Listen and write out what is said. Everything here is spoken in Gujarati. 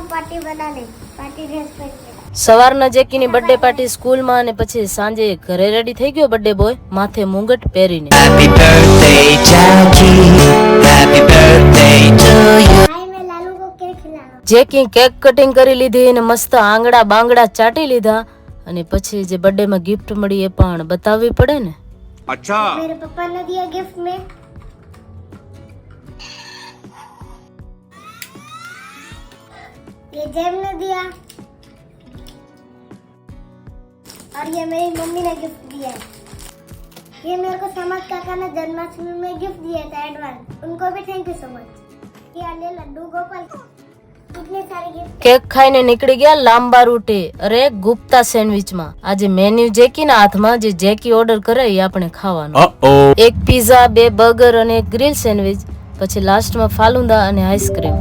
हूँ पार्टी बनाने, पार्टी ड्रेस पहन के। સવારના જેકીની બર્થડે પાર્ટી સ્કૂલમાં અને પછી સાંજે ઘરે રેડી થઈ ગયો બર્થડે બોય માથે મુંગટ પહેરીને. Happy birthday, Jackie. Happy birthday to you. भाई मैं लालू को केक खिलाऊंगा। જેકી કેક કટિંગ કરી લીધી અને મસ્ત આંગળા બાંગડા ચાટી લીધા અને પછી જે બર્થડે માં ગિફ્ટ મળી એ પણ બતાવવી પડે ને. अच्छा मेरे पापा ने दिया गिफ्ट में ये जेब ने दिया और ये मेरी मम्मी ने गिफ्ट दिया है। ये मेरे को समाज काका ने जन्माष्टमी में गिफ्ट दिया था एडवांस, उनको भी थैंक यू सो मच। ये अले लड्डू गोपाल इतने सारे गिफ्ट। કેક ખાઈને નીકળી ગયા લાંબા રૂટે. અરે ગુપ્તા સેન્ડવિચમાં આજે મેન્યુ જેકીના હાથમાં, જે જેકી ઓર્ડર કરે એ આપણે ખાવાનું. એક પીઝા, 2 બર્ગર અને એક ગ્રીલ સેન્ડવિચ, પછી લાસ્ટમાં ફાલુદા અને આઈસ્ક્રીમ.